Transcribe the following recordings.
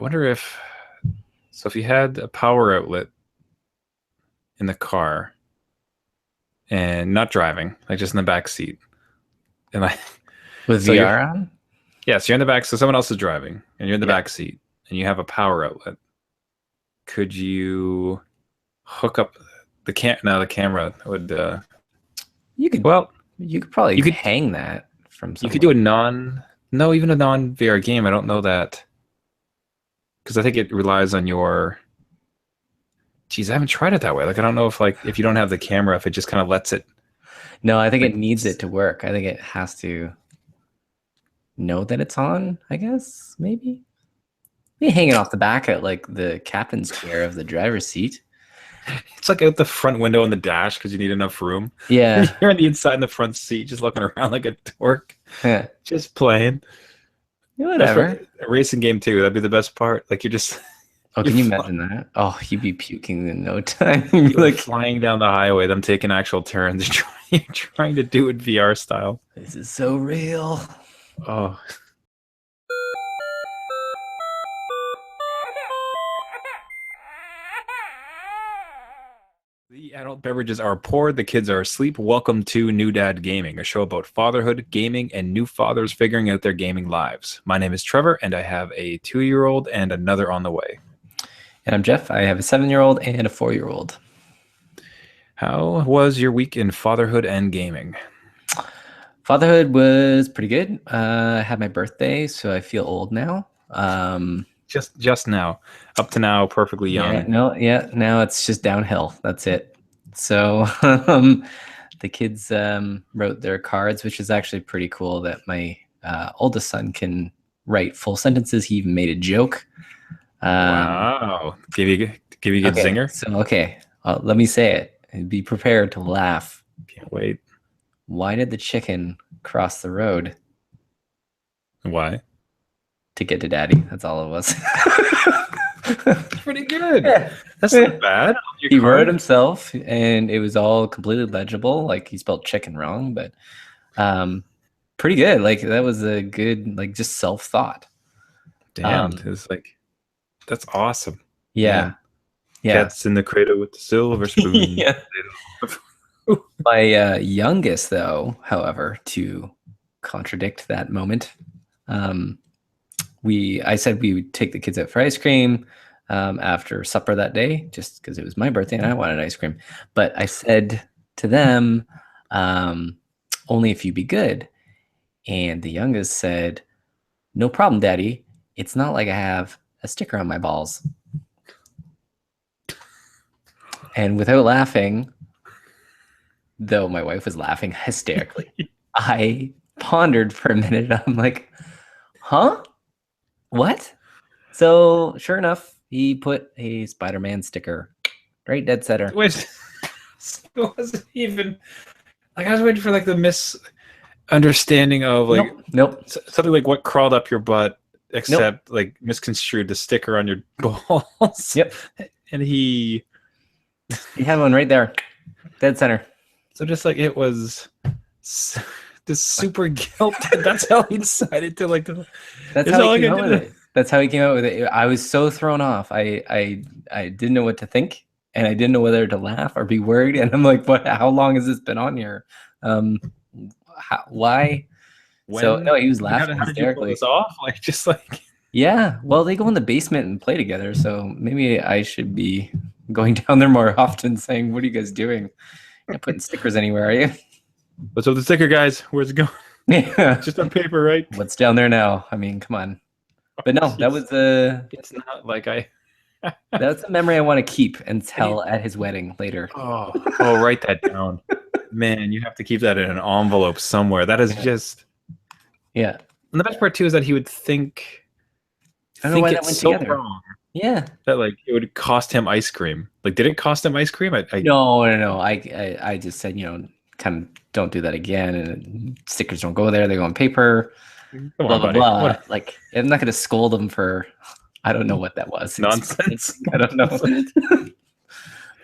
wonder if so if you had a power outlet in the car and not driving, like just in the back seat, and like With so you're VR on? yes, you're in the back, so someone else is driving, and you're in the Yeah. back seat, and you have a power outlet. Could you hook up the cam? No, the camera would. You could Well, you could you probably could hang that from you could do somewhere. a non. No, even a non VR game. I don't know that because I think it relies on your. Geez, I haven't tried it that way. Like, I don't know if you don't have the camera, if it just kind of lets it No, I think like. it needs it to work. I think it has to know that it's on, I guess, maybe. Maybe hang it off the back at like the captain's chair of the driver's seat. It's like out the front window on the dash because you need enough room. Yeah. You're on the inside in the front seat, just looking around like a dork, Yeah. just playing. That's for Whatever. a racing game too. That'd be the best part. Like you're just Oh, you're can you fly, imagine that? Oh, you'd be puking in no time. you're Like, flying down the highway, them taking actual turns, you're trying to do it VR style. this is so real. Oh, the adult beverages are poured, the kids are asleep. Welcome to New Dad Gaming, a show about fatherhood, gaming, and new fathers figuring out their gaming lives. My name is Trevor, and I have a 2-year-old and another on the way. And I'm Jeff. I have a 7-year-old and a 4-year-old. How was your week in fatherhood and gaming? Fatherhood was pretty good. I had my birthday, so I feel old now. Just now, up to now, perfectly young. Now it's just downhill. That's it. So the kids wrote their cards, which is actually pretty cool that my oldest son can write full sentences. He even made a joke. Wow, give you a good Okay, zinger. so let me say it. Be prepared to laugh. Can't wait. Why did the chicken cross the road? Why? To get to daddy. That's all it was. Pretty good. Yeah. That's not bad. He wrote it himself, and it was all completely legible. Like he spelled chicken wrong, but pretty good. Like that was a good, like just self-thought. Damn, it's like that's awesome. Yeah. Man. Yeah. Cats in the cradle with the silver spoon. Yeah. My youngest, though, however, to contradict that moment, I said we would take the kids out for ice cream after supper that day, just because it was my birthday and I wanted ice cream. But I said to them, only if you be good. And the youngest said, no problem, Daddy. It's not like I have a sticker on my balls. And without laughing, though my wife was laughing hysterically, I pondered for a minute. I'm like, huh? What? So sure enough, he put a Spider-Man sticker right dead center. Which it wasn't even like I was waiting for like the misunderstanding of like Nope. something like what crawled up your butt, except like misconstrued the sticker on your balls. Yep. And he had one right there, dead center. So just like it was this super guilt. That's how he decided to like. That's how he came out with it. That's how he came out with it. I was so thrown off. I didn't know what to think, and I didn't know whether to laugh or be worried. And I'm like, what? How long has this been on here? Why? So no, he was laughing how hysterically. Did you pull this off? Like just like. Yeah. Well, they go in the basement and play together, so maybe I should be going down there more often, saying, "What are you guys doing? You're not putting stickers anywhere, are you?" What's up with the sticker, guys? Where's it going? Yeah. Just on paper, right? What's down there now? I mean, come on. But no, that was It's not like I. That's a memory I want to keep and tell at his wedding later. Oh, write that down, man. You have to keep that in an envelope somewhere. That is just. Yeah. And the best part too is that he would think. I don't know why that went together. Wrong. Yeah. That like it would cost him ice cream. Like, did it cost him ice cream? No. I just said, kind of don't do that again. And stickers don't go there. They go on paper. Blah, blah, blah. Like, I'm not going to scold them for, I don't know what that was. Nonsense. I don't know.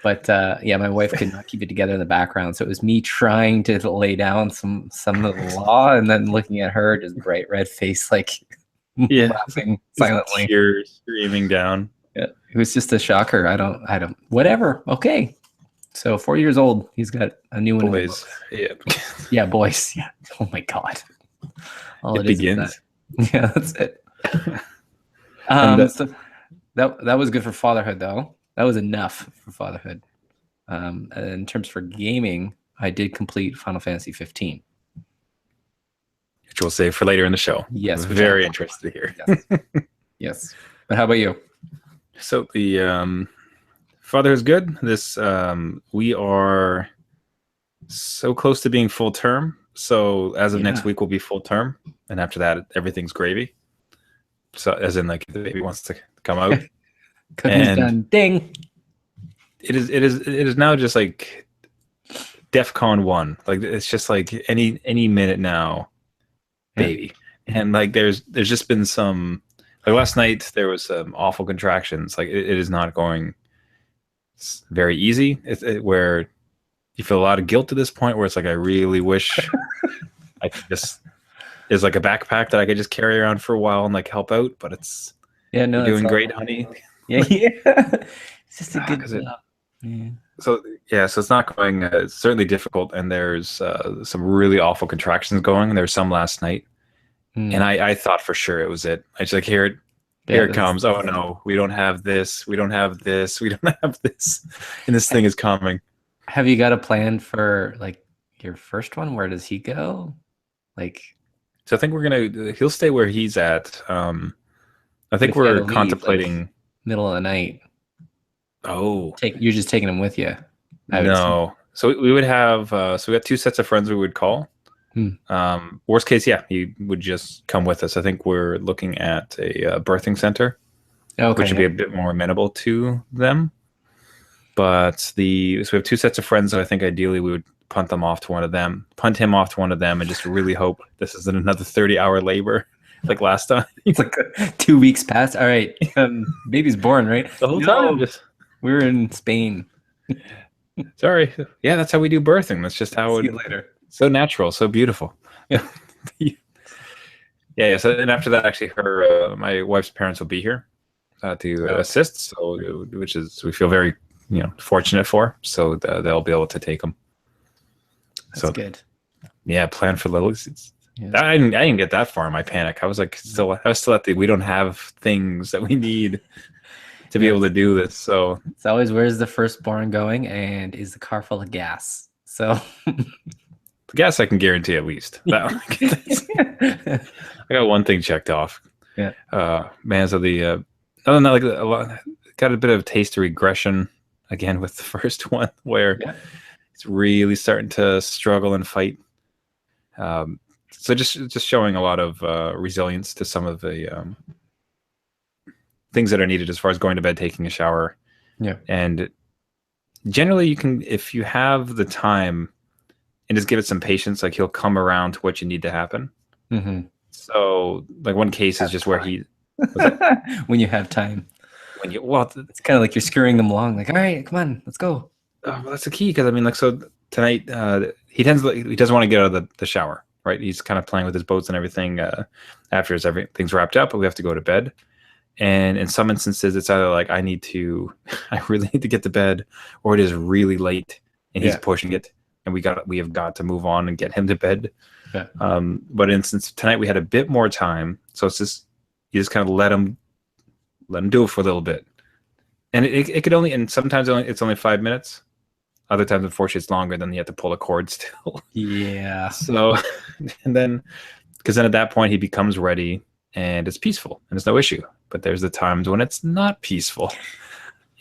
But my wife could not keep it together in the background. So it was me trying to lay down some of the law and then looking at her, just bright red face, like, Yeah. laughing silently. Tears streaming down. Yeah, it was just a shocker. I don't. Whatever. Okay. So 4 years old, he's got a new one. Boys. Yeah. Yeah, boys. Yeah. Oh my god. All It is begins. that. Yeah, that's it. So that was good for fatherhood, though. That was enough for fatherhood. In terms for gaming, I did complete Final Fantasy 15. Which we'll save for later in the show. Yes, I'm which very interested to hear. Yes. Yes. But how about you? So the father is good. This we are so close to being full term. So as of next week, we'll be full term, and after that, everything's gravy. So as in, like, the baby wants to come out. Cooking's done. Ding. It is now just like DEFCON 1. Like, it's just like any minute now, baby. And like there's just been some, like last night there was some awful contractions. Like it is not going very easy. Where you feel a lot of guilt at this point, where it's like, I really wish I could just, there's like a backpack that I could just carry around for a while and like help out, but it's, you're doing great, honey. Yeah. It's just a good job. Yeah. So it's not going. It's certainly difficult, and there's some really awful contractions going. There's some last night, and I thought for sure it was it. I just like, here it comes. Oh no, we don't have this. We don't have this. We don't have this, and this thing is coming. Have you got a plan for like your first one? Where does he go? Like, so I think he'll stay where he's at. I think we're contemplating like, middle of the night. Oh, you're just taking him with you? No. So we would have. So we got 2 sets of friends we would call. Worst case, he would just come with us. I think we're looking at a birthing center, which would be a bit more amenable to them. But so we have 2 sets of friends that I think ideally we would punt him off to one of them, and just really hope this isn't another 30-hour labor like last time. It's like 2 weeks past. All right, baby's born, right? The whole time. We were in Spain. Sorry. Yeah, that's how we do birthing. That's just how See you later. So natural, so beautiful. Yeah. So then after that, actually, my wife's parents will be here to assist. So, which is, we feel very, fortunate for. So they'll be able to take them. That's good. Yeah, plan for little. I didn't get that far in my panic. I was like, I was still at the, we don't have things that we need to be able to do this. So it's always, where's the firstborn going, and is the car full of gas? So the gas I can guarantee at least. I got one thing checked off. Yeah. Man, so the other than that, like got a bit of taste of regression again with the first one, where it's really starting to struggle and fight. So just showing a lot of resilience to some of the things that are needed as far as going to bed, taking a shower. Yeah. And generally you can, if you have the time and just give it some patience, like he'll come around to what you need to happen. Mm-hmm. So like one case is just where when you have time, it's kind of like you're scurrying them along, like, all right, come on, let's go. Well, that's the key. Cause I mean, like, so tonight, he doesn't want to get out of the shower, right? He's kind of playing with his boats and everything, after everything's wrapped up, but we have to go to bed. And in some instances, it's either like, I really need to get to bed, or it is really late and he's pushing it, and we have got to move on and get him to bed. Yeah. But since tonight we had a bit more time, so it's just, you just kind of let him do it for a little bit. And it could only, and sometimes it's only 5 minutes. Other times, unfortunately, it's longer, then you have to pull a cord still. Yeah. So, and then, because then at that point he becomes ready and it's peaceful and it's no issue. But there's the times when it's not peaceful,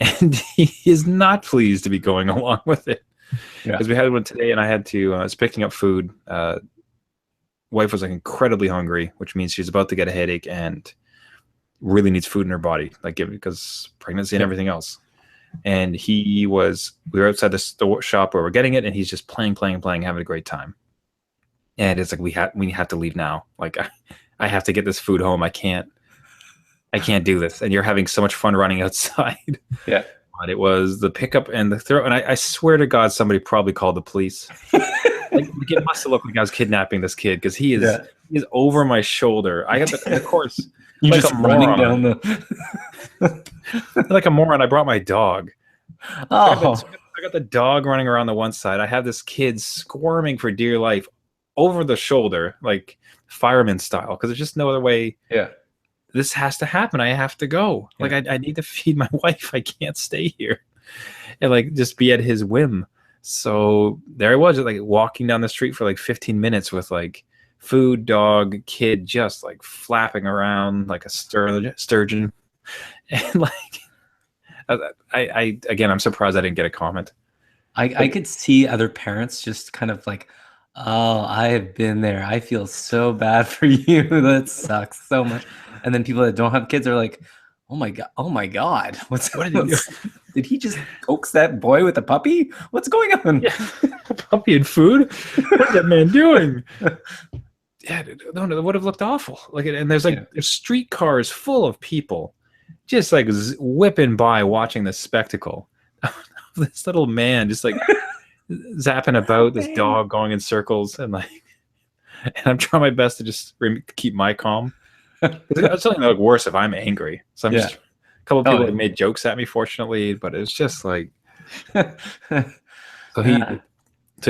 and he is not pleased to be going along with it. Because we had one today, and I had to, I was picking up food. Wife was like incredibly hungry, which means she's about to get a headache and really needs food in her body, like because pregnancy and everything else. And we were outside the store shop where we're getting it, and he's just playing, having a great time. And it's like, we have to leave now. Like, I have to get this food home. I can't do this. And you're having so much fun running outside. Yeah. But it was the pickup and the throw. And I swear to God, somebody probably called the police. like it must have looked like I was kidnapping this kid because he Yeah. is over my shoulder. I got of course, You're like just a running moron. down the. Like a moron, I brought my dog. Oh, I got the dog running around the one side. I have this kid squirming for dear life over the shoulder, like fireman style, because there's just no other way. yeah. This has to happen. I have to go. Like Yeah. I need to feed my wife. I can't stay here and like just be at his whim. So there I was, like walking down the street for like 15 minutes with like food, dog, kid, just like flapping around like a sturgeon, and like I again, I'm surprised I didn't get a comment. I could see other parents just kind of like, oh, I have been there. I feel so bad for you. That sucks so much. And then people that don't have kids are like, oh my god, what did he do? Did he just coax that boy with a puppy? What's going on? Yeah, puppy and food. What is that man doing? Yeah, no, it would have looked awful. Like, and there's like there's streetcars full of people, just like whipping by, watching this spectacle. This little man just like zapping about, this dog going in circles, and like, and I'm trying my best to just keep my calm. It's something that look worse if I'm angry. So I'm just a couple of people have made jokes at me, fortunately, but it's just like so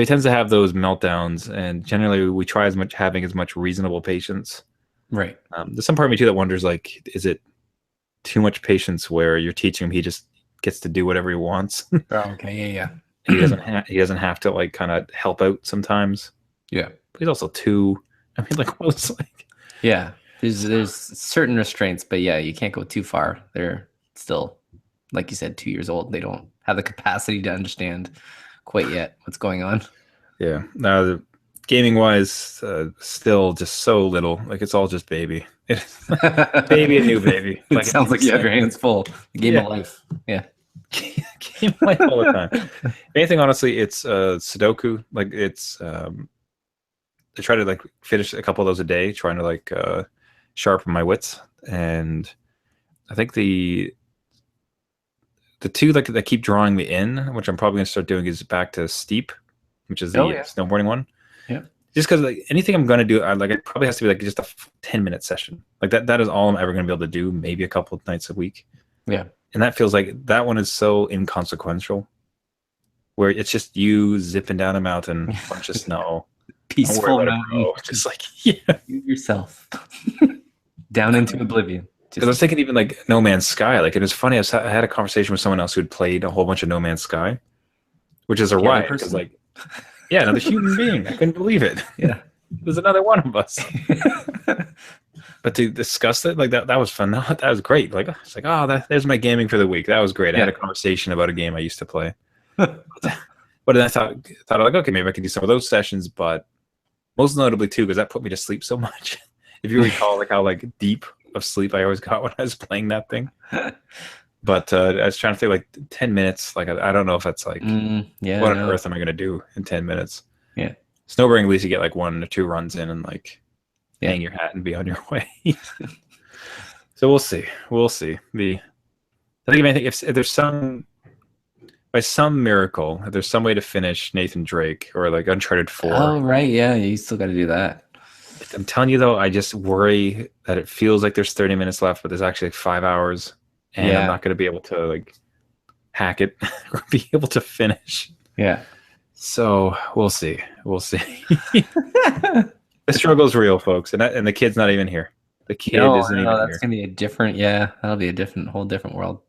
he tends to have those meltdowns, and generally we try having as much reasonable patience. Right. There's some part of me too that wonders, like, is it too much patience where you're teaching him he just gets to do whatever he wants? Oh, okay, yeah. He doesn't have to like kind of help out sometimes. Yeah. But he's also 2. I mean, like, what it's like. Yeah. There's certain restraints, but yeah, you can't go too far. They're still, like you said, 2 years old. They don't have the capacity to understand quite yet what's going on. Yeah. Now, gaming wise, still just so little. Like, it's all just baby. Baby and new baby. It sounds like you have your hands full. The game of life. Yeah. Game of life all the time. Anything, honestly, it's Sudoku. Like, it's I try to like finish a couple of those a day, trying to like sharpen my wits. And I think the two that keep drawing me in, which I'm probably gonna start doing, is back to Steep, which is the snowboarding one. Yeah. Just because like anything I'm gonna do, it probably has to be like just a 10-minute session. Like that is all I'm ever gonna be able to do. Maybe a couple of nights a week. Yeah. And that feels like that one is so inconsequential, where it's just you zipping down a mountain, a bunch of snow, peaceful mountain, just like yourself down into oblivion. Because I was thinking even like No Man's Sky. Like, it was funny. I had a conversation with someone else who had played a whole bunch of No Man's Sky, which is a riot. Because like, yeah, another human being. I couldn't believe it. Yeah, there's another one of us. But to discuss it like that was fun. That was great. Like, it's like, there's my gaming for the week. That was great. I had a conversation about a game I used to play. But then I thought like, okay, maybe I could do some of those sessions. But most notably too, because that put me to sleep so much. If you recall, like how like deep of sleep I always got when I was playing that thing. But I was trying to think like 10 minutes. Like I don't know if that's like what on earth am I going to do in 10 minutes? Yeah, snowboarding, at least you get like 1 or 2 runs in and like hang your hat and be on your way. So we'll see. I think if there's by some miracle, if there's some way to finish Nathan Drake or like Uncharted 4. Oh right, yeah, you still got to do that. I'm telling you though, I just worry that it feels like there's 30 minutes left, but there's actually like 5 hours, and I'm not going to be able to like hack it or be able to finish. Yeah. So we'll see. The struggle's real, folks, and the kid's not even here. The kid isn't even here. That's gonna be a different. Yeah, that'll be a whole different world.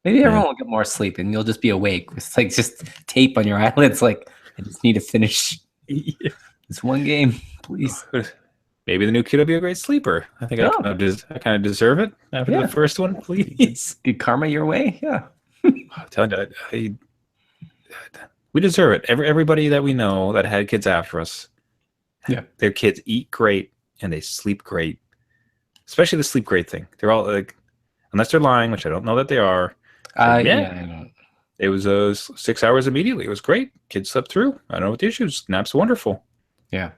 Maybe everyone will get more sleep, and you'll just be awake. It's like just tape on your eyelids. Like, I just need to finish this one game, please. Maybe the new kid will be a great sleeper. I think I kind of deserve it after the first one. Please, good karma your way. Yeah, I'm telling you, we deserve it. Everybody that we know that had kids after us, their kids eat great and they sleep great. Especially the sleep great thing. They're all like, unless they're lying, which I don't know that they are. I don't. It was 6 hours immediately. It was great. Kids slept through. I don't know what the issues. Nap's wonderful. Yeah.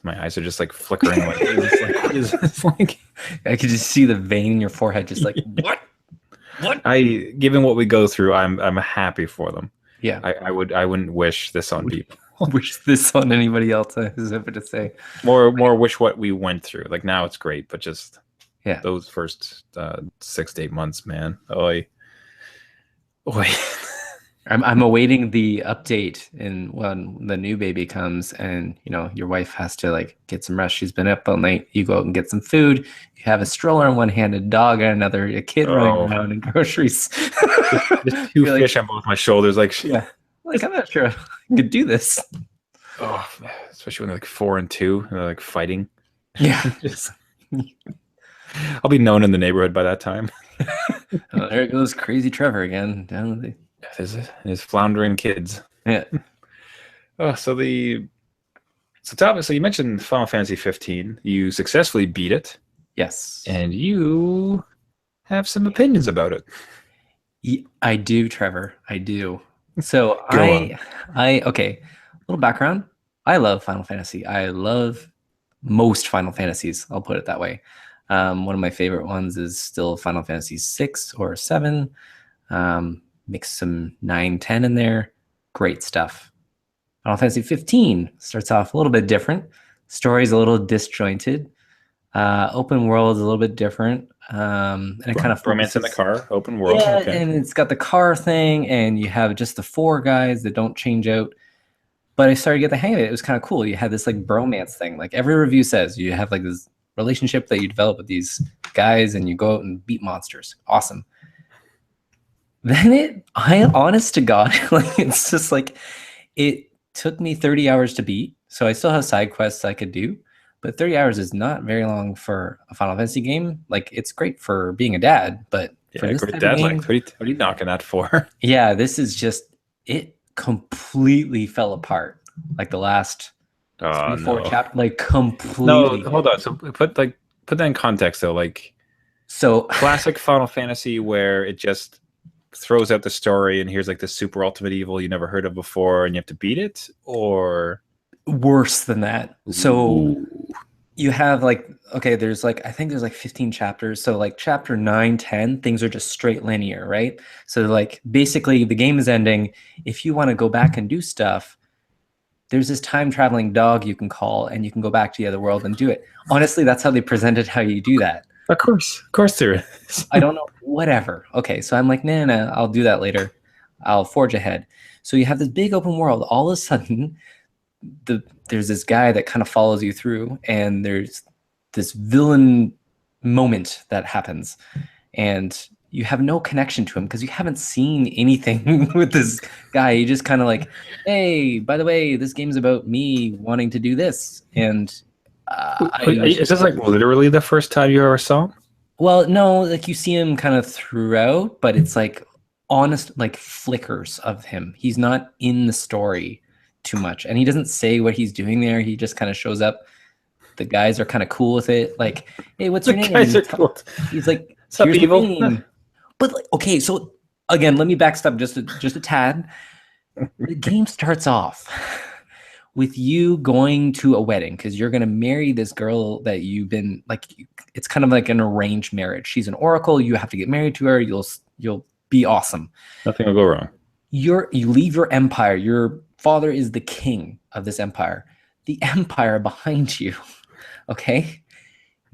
My eyes are just like flickering. Like, it's like I could just see the vein in your forehead, just like what? Given what we go through, I'm happy for them. Yeah. I wouldn't wish this on people. wish this on anybody else. I was hoping to say. More wish what we went through. Like now it's great, but just Yeah. those first 6 to 8 months, man. Oi. Oi. I'm awaiting the update in when the new baby comes and your wife has to like get some rest. She's been up all night. You go out and get some food. You have a stroller in one hand, a dog in another, a kid running around and groceries. Just two You're fish on both my shoulders, like yeah. Like I'm not sure I could do this. oh, especially when they're like 4 and 2 and they're like fighting. Yeah. Just I'll be known in the neighborhood by that time. Oh, there goes crazy Trevor again. Down the There's floundering kids. yeah. Oh, so you mentioned Final Fantasy 15. You successfully beat it, Yes. and you have some opinions about it. I do, Trevor. I do. So Go okay. Little background. I love Final Fantasy. I love most Final Fantasies. I'll put it that way. One of my favorite ones is still Final Fantasy 6 or 7. Mix some 9, 10 in there. Great stuff. Final Fantasy 15 starts off a little bit different. Story's a little disjointed. Open world is a little bit different. And it kind of romance in the car, open world. Yeah, Okay. and it's got the car thing, and you have just the 4 guys that don't change out. But I started to get the hang of it. It was kind of cool. You had this like bromance thing. Like every review says, you have like this relationship that you develop with these guys, and you go out and beat monsters. Awesome. Then honest to God, like it's just like it took me 30 hours to beat. So I still have side quests I could do, but 30 hours is not very long for a Final Fantasy game. Like it's great for being a dad, but for this great type dad. of game, Like, what are you knocking that for? yeah, this is just it completely fell apart. Like the last 3-4 chapters, like completely. No, hold on. So put that in context though. Like So classic Final Fantasy where it just throws out the story and here's like the super ultimate evil you never heard of before and you have to beat it, or worse than that. So Ooh. you have like, okay, there's like, I think there's like 15 chapters. So like chapter 9, 10, things are just straight linear, right? So like basically the game is ending. If you want to go back and do stuff, there's this time traveling dog you can call and you can go back to the other world and do it. Honestly, that's how they presented how you do that. Of course there is. I don't know, whatever. Okay, so I'm like, nah, I'll do that later. I'll forge ahead. So you have this big open world. All of a sudden, there's this guy that kind of follows you through, and there's this villain moment that happens, and you have no connection to him because you haven't seen anything with this guy. You just kind of like, hey, by the way, this game's about me wanting to do this, and is this like literally the first time you ever saw him? well, no, like you see him kind of throughout, but it's like honest, like flickers of him. He's not in the story too much, and he doesn't say what he's doing there. He just kind of shows up. The guys are kind of cool with it. Like, hey, what's your name? Guys are cool. He's like, Sup, here's evil? my name. But like, okay, so again, let me backstep just a tad. The game starts off with you going to a wedding because you're going to marry this girl that you've been like, it's kind of like an arranged marriage. She's an oracle. You have to get married to her. You'll be awesome. Nothing will go wrong. You leave your empire. Your father is the king of this empire. The empire behind you, okay,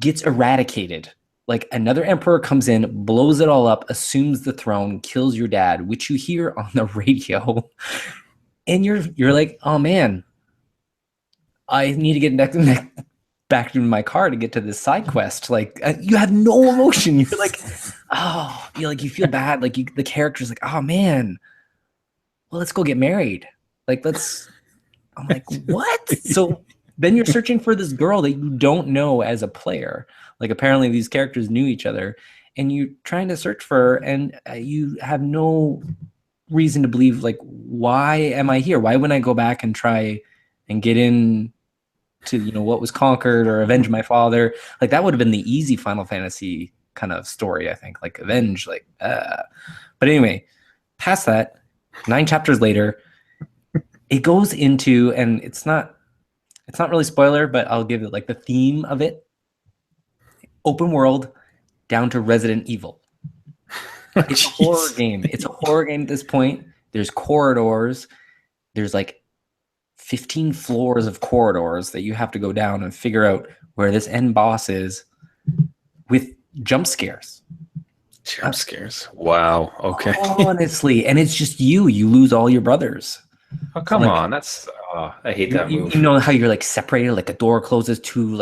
gets eradicated. Like another emperor comes in, blows it all up, assumes the throne, kills your dad, which you hear on the radio. And you're like, oh man, I need to get back to my car to get to this side quest. Like you have no emotion. You're like, oh, you feel bad. Like the character's like, oh man, well, let's go get married. Like I'm like, what? So then you're searching for this girl that you don't know as a player. Like apparently these characters knew each other, and you're trying to search for her, and you have no reason to believe, like, why am I here? Why wouldn't I go back and try and get in to, what was conquered or avenge my father? Like that would have been the easy Final Fantasy kind of story, I think, like avenge, like, But anyway, past that, 9 chapters later, it goes into, and it's not really spoiler, but I'll give it like the theme of it. Open world down to Resident Evil. It's a horror game. It's a horror game at this point. There's corridors. There's like 15 floors of corridors that you have to go down and figure out where this end boss is with jump scares. Jump scares. Wow. Okay. Honestly, and it's just you lose all your brothers. Oh, come like, on. That's I hate that move. You know how you're like separated, like a door closes too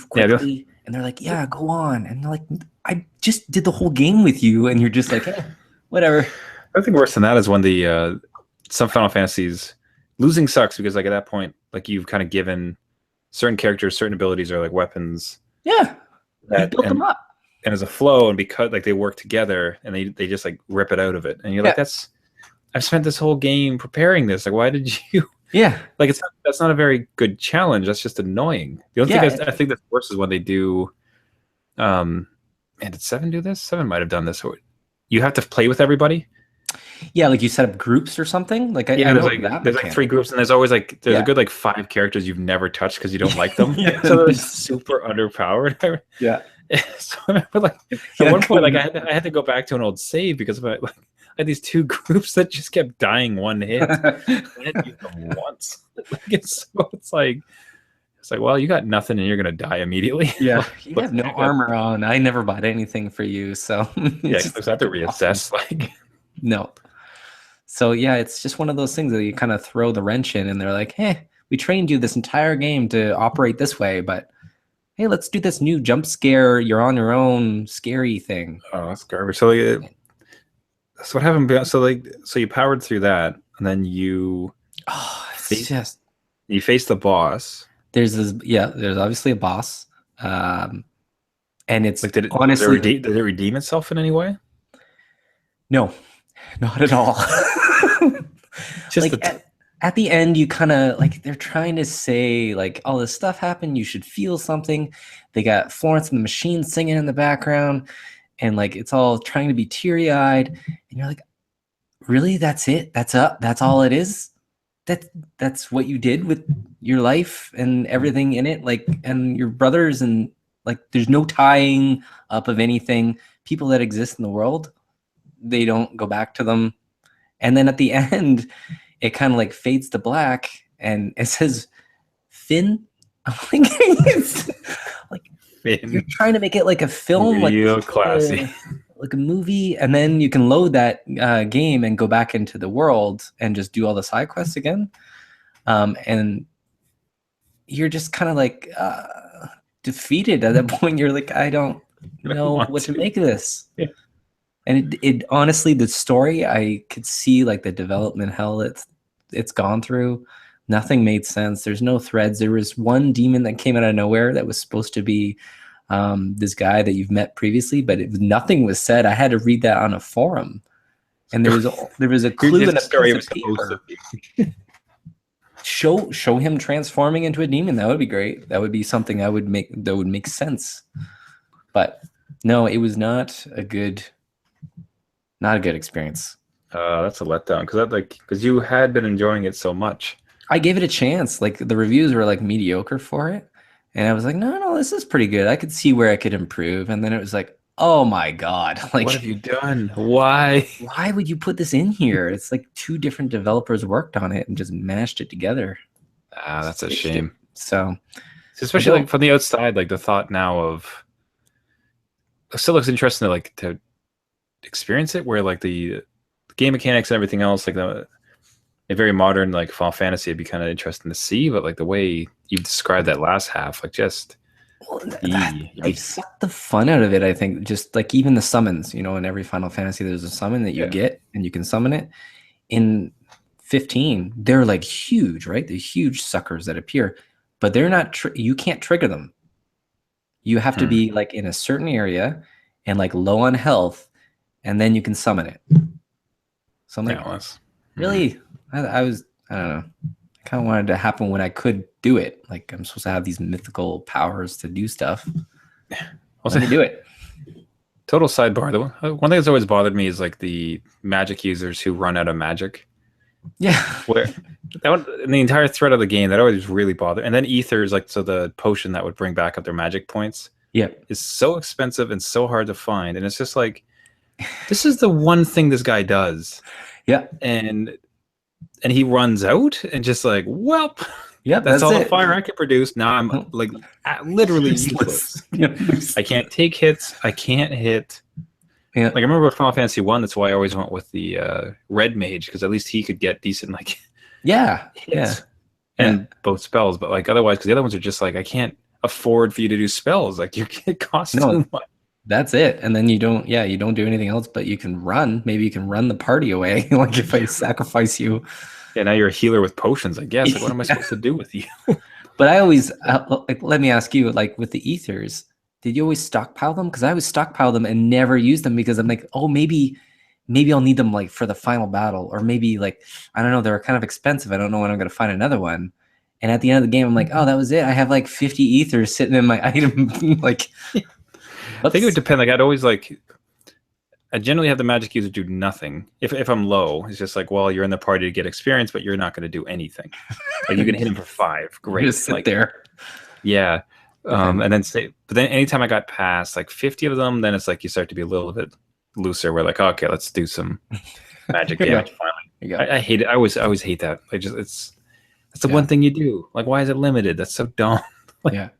quickly, and they're like, yeah, go on, and they're like, I just did the whole game with you, and you're just like, whatever. I think worse than that is when the some Final Fantasies losing sucks, because like at that point, like you've kind of given certain characters certain abilities or like weapons. Yeah, you built them up. And as a flow, and because like they work together, and they just like rip it out of it, and you're like, I've spent this whole game preparing this. Like, why did you? Yeah, like that's not a very good challenge. That's just annoying. The only thing I think that's worse is when they do. And did 7 do this? 7 might have done this. You have to play with everybody. Yeah, like you set up groups or something. Like there's like 3 groups, and there's always like a good like 5 characters you've never touched because you don't like them. So they're super underpowered. Yeah. So I remember, like at one point, like I had to go back to an old save because I had these 2 groups that just kept dying one hit. I had used them once. It's like, well, you got nothing and you're gonna die immediately. Yeah, you have no armor on. I never bought anything for you, so yeah, I have to reassess. Like, no. So yeah, it's just one of those things that you kind of throw the wrench in, and they're like, "Hey, we trained you this entire game to operate this way, but hey, let's do this new jump scare, you're on your own, scary thing." Oh, that's garbage. So that's what happened. So you powered through that, and then you you face the boss. There's obviously a boss, and it's like, did it redeem itself in any way? No, not at all. Just like at the end, you kind of like, they're trying to say like, all this stuff happened, you should feel something. They got Florence and the Machine singing in the background, and like it's all trying to be teary-eyed, and you're like, really? That's it? That's all it is? That's what you did with your life and everything in it, like, and your brothers, and like there's no tying up of anything. People that exist in the world, they don't go back to them. And then at the end, it kind of like fades to black, and it says Finn. I'm it's like Finn. You're trying to make it like a film, real like classy, like a movie, and then you can load that game and go back into the world and just do all the side quests again. And you're just kind of like defeated at that point. You're like, I don't know what to make of this. Yeah. And it honestly, the story, I could see like the development hell it's gone through. Nothing made sense. There's no threads. There was one demon that came out of nowhere that was supposed to be this guy that you've met previously, but nothing was said. I had to read that on a forum, and there was a clue in a piece of paper. Show him transforming into a demon. That would be great. That would be something that would make sense. But no, it was not a good experience. That's a letdown, because you had been enjoying it so much. I gave it a chance. Like, the reviews were like mediocre for it, and I was like, no, this is pretty good. I could see where I could improve. And then it was like, oh my god, like, what have you done? Why would you put this in here? It's like 2 different developers worked on it and just mashed it together. That's a shame. So especially like from the outside, like the thought now of, it still looks interesting to experience it, where like the game mechanics and everything else, like a very modern like Final Fantasy, it'd be kind of interesting to see. But like the way you described that last half, like just they sucked the fun out of it. I think just like even the summons, in every Final Fantasy there's a summon that you get, and you can summon it. In 15, they're like huge, right? They're huge suckers that appear, but they're not you can't trigger them. You have to be like in a certain area and like low on health, and then you can summon it. So I'm like, really? I don't know. I kind of wanted it to happen when I could do it. Like, I'm supposed to have these mythical powers to do stuff. Let me do it. Total sidebar. One thing that's always bothered me is like the magic users who run out of magic. Yeah. Where in the entire thread of the game, that always really bothered. And then ethers, like, so the potion that would bring back up their magic points, is so expensive and so hard to find. And it's just like, this is the one thing this guy does. Yeah. And and he runs out and just like, well, Yep, that's that's all the it. fire I can produce. Now I'm like literally useless. Yeah. I can't take hits. I can't hit. Yeah. Like I remember with Final Fantasy 1, that's why I always went with the red mage, because at least he could get decent like Yeah. hits and both spells. But like otherwise, because the other ones are just like, I can't afford for you to do spells. Like it costs too much. That's it. And then you don't do anything else, but you can run. Maybe you can run the party away. Like if I sacrifice you. Yeah, now you're a healer with potions, I guess. Like, what am I supposed to do with you? But I always like, let me ask you, like with the ethers, did you always stockpile them? Because I always stockpile them and never use them because I'm like, oh, maybe I'll need them like for the final battle, or maybe like, I don't know, they're kind of expensive. I don't know when I'm going to find another one. And at the end of the game, I'm like, oh, that was it. I have like 50 ethers sitting in my item. Like, I think it would depend. Like I'd always like, I generally have the magic user do nothing. If I'm low, it's just like, well, you're in the party to get experience, but you're not going to do anything. Like you can hit him for 5. Great. Just sit like, there. Yeah. And then say, but then anytime I got past like 50 of them, then it's like you start to be a little bit looser. We're like, okay, let's do some magic damage finally. I hate it. I always hate that. Like that's the one thing you do. Like, why is it limited? That's so dumb. Like,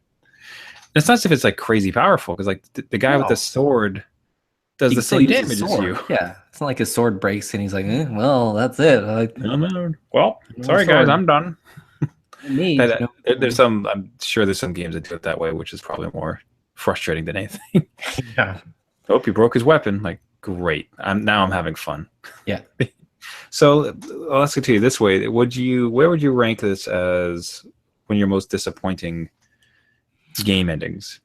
it's not as if it's like crazy powerful, because like the guy with the sword does the same damage as you. Yeah, it's not like his sword breaks and he's like, well, that's it. Like, no. Well, sorry guys, I'm done. There's some. I'm sure there's some games that do it that way, which is probably more frustrating than anything. Yeah. Oh, he broke his weapon. Like, great. I'm having fun. Yeah. So let's continue this way. Where would you rank this as when your most disappointing game endings?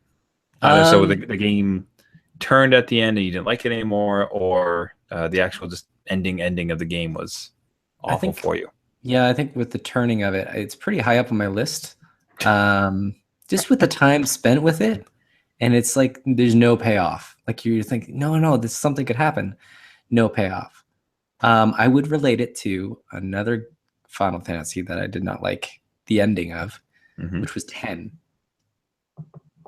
So the game turned at the end and you didn't like it anymore, or the actual just ending of the game was awful for you? Yeah, I think with the turning of it, it's pretty high up on my list. Just with the time spent with it, and it's like there's no payoff. Like you're thinking, no, this something could happen. No payoff. I would relate it to another Final Fantasy that I did not like the ending of, which was 10.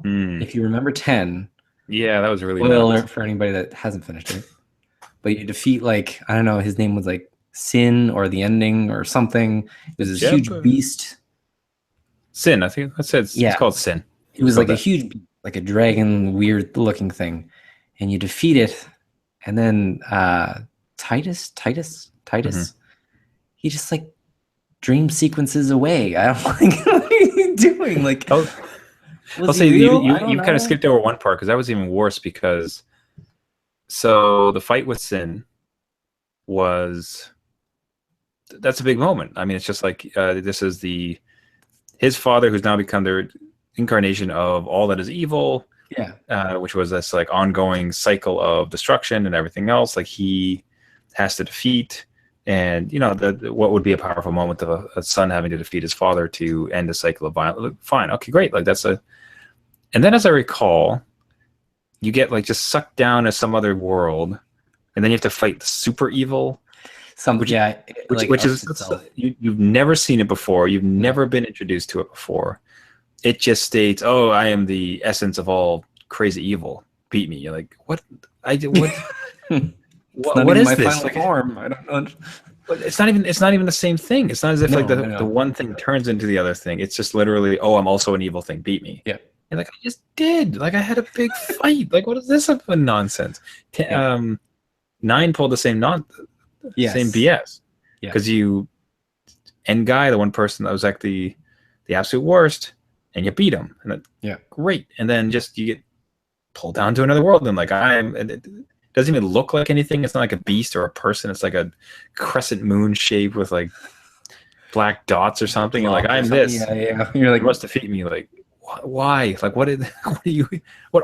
If you remember 10, yeah, that was really spoiler alert for anybody that hasn't finished it. But you defeat, like, I don't know, his name was like Sin or the ending or something. It was this huge beast. Sin, I think that's it. It's called Sin. It was like a huge, like a dragon, weird looking thing, and you defeat it, and then Titus, he just like dream sequences away. I don't like, what are you doing? Like, I'll say you kind of skipped over one part, because that was even worse, because so the fight with Sin that's a big moment. I mean, it's just like this is his father, who's now become the incarnation of all that is evil. Yeah. Which was this like ongoing cycle of destruction and everything else. Like he has to defeat, and what would be a powerful moment of a son having to defeat his father to end a cycle of violence. Fine, okay, great. Like and then as I recall, you get like just sucked down to some other world, and then you have to fight the super evil. Which is you've never seen it before. You've never been introduced to it before. It just states, "Oh, I am the essence of all crazy evil. Beat me." You're like, "What? What? what is this? Like, form? I don't know." It's not even the same thing. It's not as if the one thing turns into the other thing. It's just literally, "Oh, I'm also an evil thing. Beat me." Yeah. And like, I just did. Like, I had a big fight. Like, what is this for nonsense? 9 pulled the same same BS. Yeah. Because you end guy, the one person that was like the absolute worst, and you beat him. And great. And then just you get pulled down to another world, and like it doesn't even look like anything. It's not like a beast or a person. It's like a crescent moon shape with like black dots or something. You're like, I'm this. Yeah. You're like, you must defeat me. Like, why? Like, what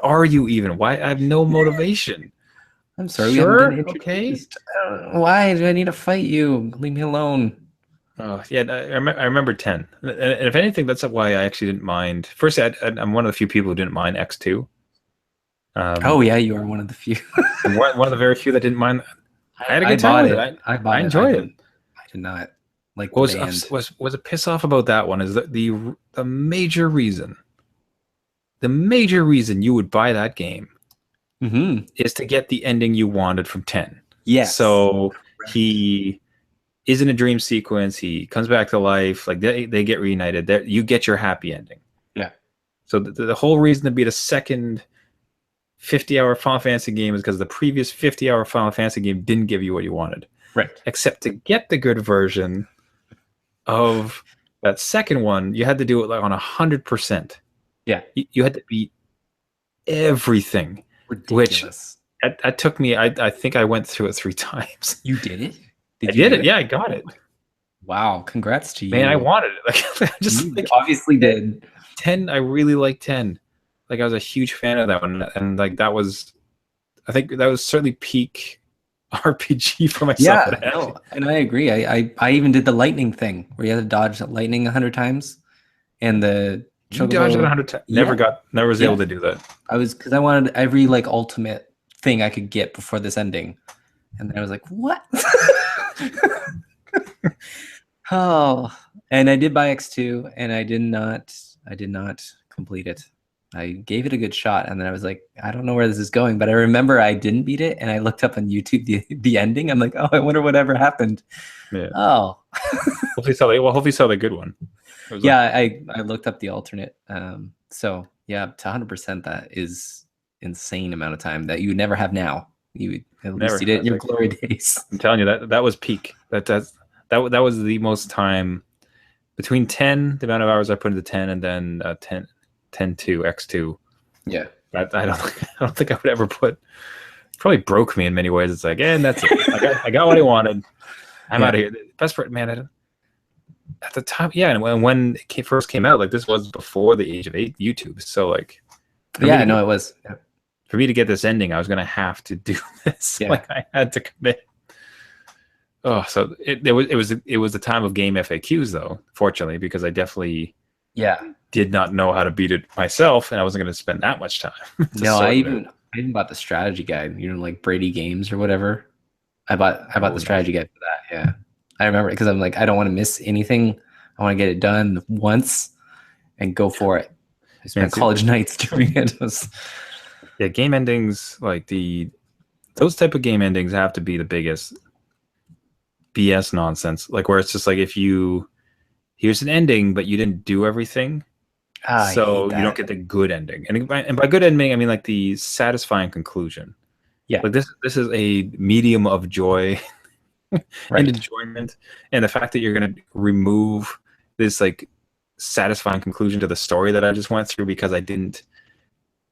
are you even? Why? I have no motivation. I'm sorry. Sure. Okay. Why do I need to fight you? Leave me alone. Oh yeah, I remember 10. And if anything, that's why I actually didn't mind. First, I'm one of the few people who didn't mind X2. Oh yeah, you are one of the few. one of the very few that didn't mind. I had a good time with it. I enjoyed it. I did not like. What was a piss off about that one is that the major reason you would buy that game is to get the ending you wanted from 10. Yes. So he is in a dream sequence. He comes back to life. Like they get reunited. You get your happy ending. Yeah. So the whole reason to beat a second 50-hour Final Fantasy game is because the previous 50-hour Final Fantasy game didn't give you what you wanted. Right. Except to get the good version of that second one, you had to do it like on 100%. Yeah. You had to beat everything. Ridiculous. Which that took me, I think I went through it 3 times. You did it? I did it? Yeah, I got it. Wow, congrats to you. Man, I wanted it. Like, you obviously did. 10, I really liked 10. Like, I was a huge fan of that one. And like, I think that was certainly peak RPG for myself. Yeah, no, and I agree. I even did the lightning thing where you had to dodge lightning 100 times, and the you dodged it 100 times. Never was able to do that. Because I wanted every like ultimate thing I could get before this ending, and then I was like, what? Oh, and I did buy X2, and I did not complete it. I gave it a good shot, and then I was like, I don't know where this is going, but I remember I didn't beat it, and I looked up on YouTube the ending. I'm like, oh, I wonder whatever happened. Yeah. Oh. hopefully saw the good one. Yeah, I looked up the alternate. So yeah, to 100%, that is insane amount of time that you would never have now. You at least you did in your glory days. I'm telling you that was peak. That was the most time between 10, the amount of hours I put into 10, and then 10 to X2. Yeah. I don't think I would ever put. Probably broke me in many ways. It's like, and that's it. I got what I wanted. I'm out of here. Best part, man. At the time, yeah, and when it first came out, like this was before the age of YouTube. So like, yeah, no, it was. Yeah. For me to get this ending, I was gonna have to do this. Yeah. Like I had to commit. Oh, so it was the time of game FAQs though. Fortunately, because I definitely did not know how to beat it myself, and I wasn't going to spend that much time. No, I even bought the strategy guide. You know, like Brady Games or whatever. I bought the strategy guide for that. Yeah, I remember because I'm like, I don't want to miss anything. I want to get it done once and go for it. I spent college nights doing it. Yeah, game endings like those type of game endings have to be the biggest BS nonsense. Like where it's just like here's an ending, but you didn't do everything. So you don't get the good ending. And by good ending, I mean like the satisfying conclusion. Yeah. Like this is a medium of joy and enjoyment. And the fact that you're going to remove this like satisfying conclusion to the story that I just went through because I didn't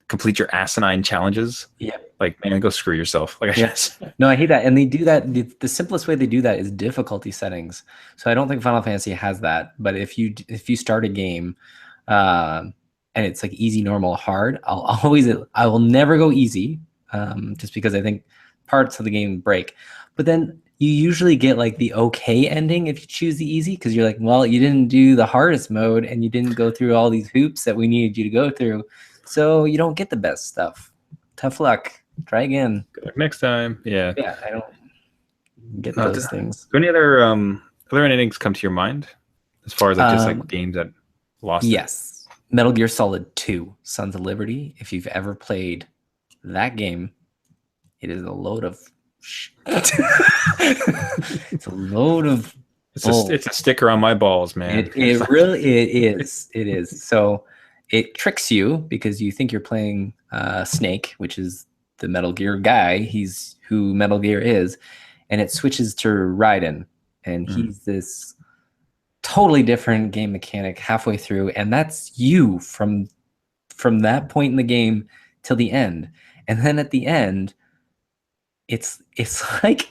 complete your asinine challenges. Yeah. Like, man, go screw yourself. Like, No, I hate that. And they do that. The simplest way they do that is difficulty settings. So I don't think Final Fantasy has that. But if you start a game, and it's like easy, normal, hard, I will never go easy, just because I think parts of the game break. But then you usually get like the okay ending if you choose the easy, because you're like, well, you didn't do the hardest mode and you didn't go through all these hoops that we needed you to go through, so you don't get the best stuff. Tough luck. Try again. Good luck next time. Yeah. Yeah, I don't get those things. Do any other endings come to your mind as far as like just like games that lost? Yes. Metal Gear Solid 2, Sons of Liberty. If you've ever played that game, it is a load of it's a load of it's a sticker on my balls, man. It really is. It is. So it tricks you because you think you're playing Snake, which is the Metal Gear guy. He's who Metal Gear is, and it switches to Raiden, and he's this totally different game mechanic halfway through, and that's you from that point in the game till the end. And then at the end, it's like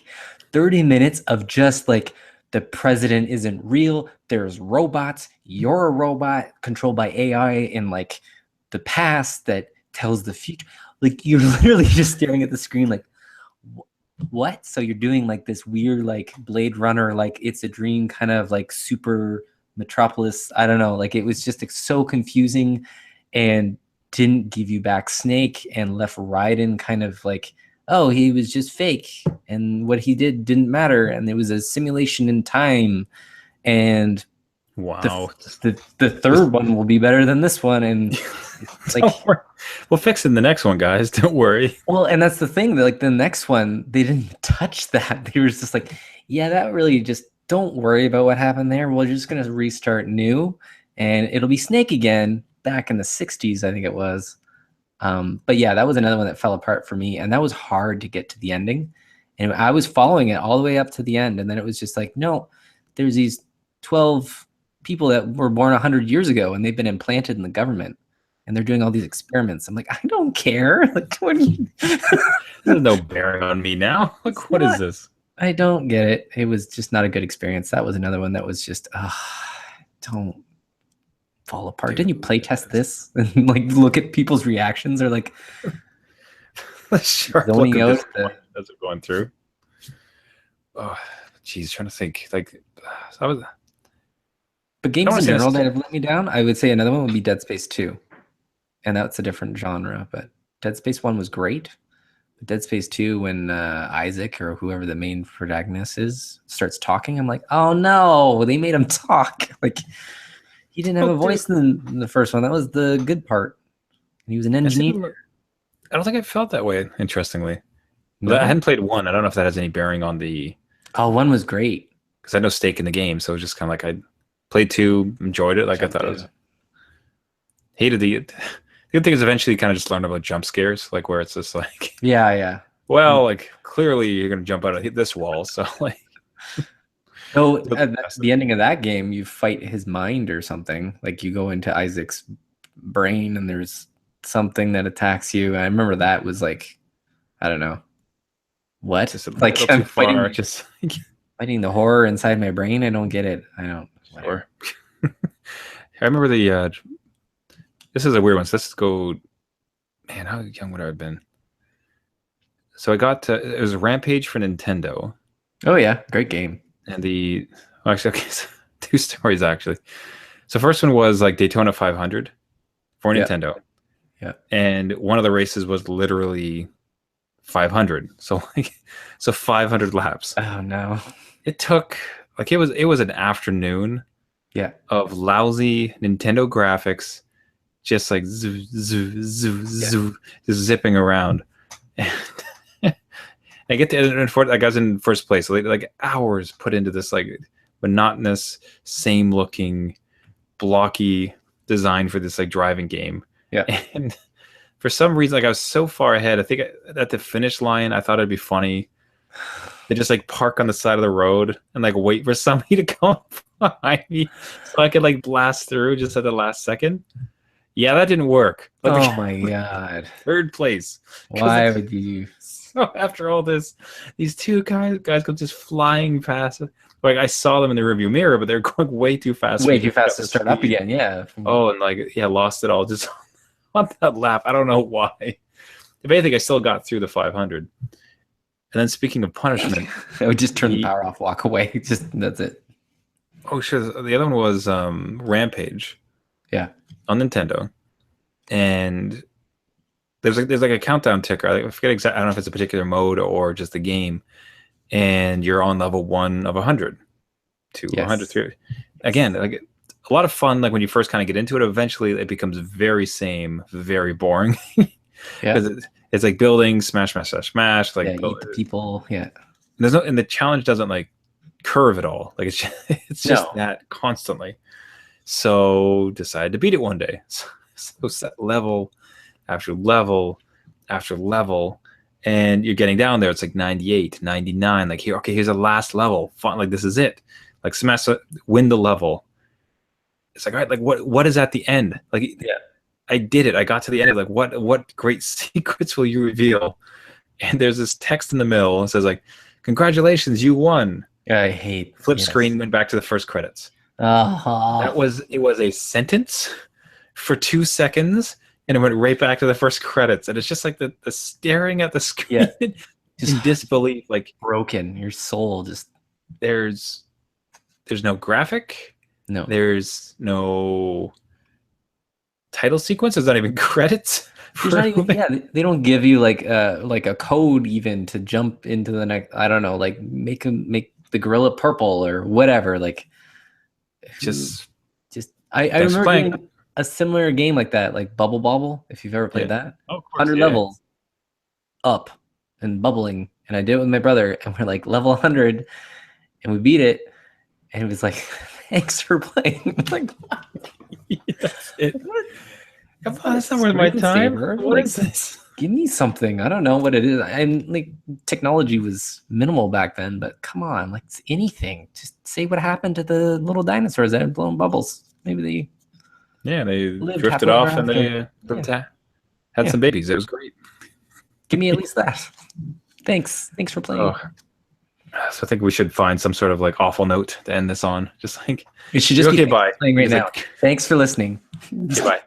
30 minutes of just like the president isn't real. There's robots. You're a robot controlled by AI in like the past that tells the future. Like you're literally just staring at the screen like, what? So you're doing like this weird like Blade Runner, like It's a Dream kind of like super Metropolis. I don't know. Like it was just like, so confusing and didn't give you back Snake and left Raiden kind of like, oh, he was just fake and what he did didn't matter. And it was a simulation in time. And wow, the third one will be better than this one. And it's like, we'll fix it in the next one, guys. Don't worry. Well, and that's the thing. Like the next one, they didn't touch that. They were just like, yeah, that really just don't worry about what happened there. We're just gonna restart new, and it'll be Snake again back in the '60s, I think it was. But yeah, that was another one that fell apart for me, and that was hard to get to the ending. And I was following it all the way up to the end, and then it was just like, no, there's these 12 people that were born 100 years ago, and they've been implanted in the government, and they're doing all these experiments. I'm like, I don't care. Like, what do you? There's no bearing on me now. Like, what is this? I don't get it. It was just not a good experience. That was another one that was just, don't fall apart. Didn't you play test this and like look at people's reactions? They're like Sharp zoning look out at this as we're going through. Oh, geez, trying to think. Like, I was. But games in general that have let me down, I would say another one would be Dead Space 2. And that's a different genre, but Dead Space 1 was great. But Dead Space 2, when Isaac or whoever the main protagonist is starts talking, I'm like, oh no, they made him talk. Like, he didn't have a voice in the first one. That was the good part. He was an engineer. I don't think I felt that way, interestingly. No? I hadn't played 1. I don't know if that has any bearing on the... Oh, 1 was great. Because I had no stake in the game, so it was just kind of like I played 2, enjoyed it. Like I thought it was... Hated the... The good thing is eventually you kind of just learn about jump scares, like where it's just like... Yeah. Well, like, clearly you're going to jump out of this wall, so like... So at the ending of that game, you fight his mind or something. Like you go into Isaac's brain and there's something that attacks you. I remember that was like, I don't know. What? Like I'm fighting the horror inside my brain. I don't get it. I don't. Sure. I remember the... this is a weird one. So let's go... Man, how young would I have been? So I got to... It was Rampage for Nintendo. Oh, yeah. Great game. And actually, okay, so 2 stories, actually. So first one was like Daytona 500 for Nintendo. Yeah. And one of the races was literally 500. So 500 laps. Oh, no. It took... Like, it was an afternoon of lousy Nintendo graphics, just like zoo, zoo, zoo, zoo, just zipping around. And I get to, like, I was in first place, so like hours put into this like monotonous, same looking, blocky design for this like driving game. Yeah. And for some reason, like I was so far ahead. I think at the finish line, I thought it'd be funny. They just like park on the side of the road and like wait for somebody to come behind me so I could like blast through just at the last second. Yeah, that didn't work. But oh my god! Third place. Why would you? So after all this, these 2 guys go just flying past. Like I saw them in the rearview mirror, but they're going way too fast. Way too fast to start up again. Yeah. Oh, and like lost it all just on that lap. I don't know why. If anything, I still got through the 500. And then speaking of punishment, I would just turn the power off, walk away. Just that's it. Oh, sure. The other one was Rampage. Yeah. On Nintendo, and there's like a countdown ticker. I forget exactly. I don't know if it's a particular mode or just the game, and you're on level 1 of 100 to 103. Again, like a lot of fun. Like when you first kind of get into it, eventually it becomes very same, very boring. Yeah, it's like building, smash. Like eat the people. Yeah, and the challenge doesn't like curve at all. Like it's just that constantly. So decided to beat it one day. So set level after level after level, and you're getting down there. It's like 98, 99. Like here's the last level. Fun, like this is it. Like smash, win the level. It's like, all right, like what is at the end? Like I did it. I got to the end. Like what great secrets will you reveal? And there's this text in the middle. It says like, congratulations, you won. I hate screen, went back to the first credits. It was a sentence for 2 seconds, and it went right back to the first credits. And it's just like the staring at the screen just in disbelief, like broken. Your soul just there's no graphic. No. There's no title sequence. There's not even credits. They don't give you like a code even to jump into the next. I don't know, like make the gorilla purple or whatever. Like I remember playing a similar game like that, like Bubble Bobble. If you've ever played that, 100 levels up and bubbling, and I did it with my brother, and we're like level 100, and we beat it. And it was like, thanks for playing. I'm like, what? That's it. What? Come on, that's not worth my time. Screensaver. What Like, is this? give me something. I don't know what it is. And like technology was minimal back then, but come on, like it's anything. Just say what happened to the little dinosaurs that had blown bubbles. Maybe they Yeah, they lived drifted happily off ever and they after. had Yeah. some babies. It was great. Give me at least that. Thanks. Thanks for playing. Oh. So I think we should find some sort of like awful note to end this on. Just like, It should just okay, be bye. playing right He's now. like, Thanks for listening. okay, bye.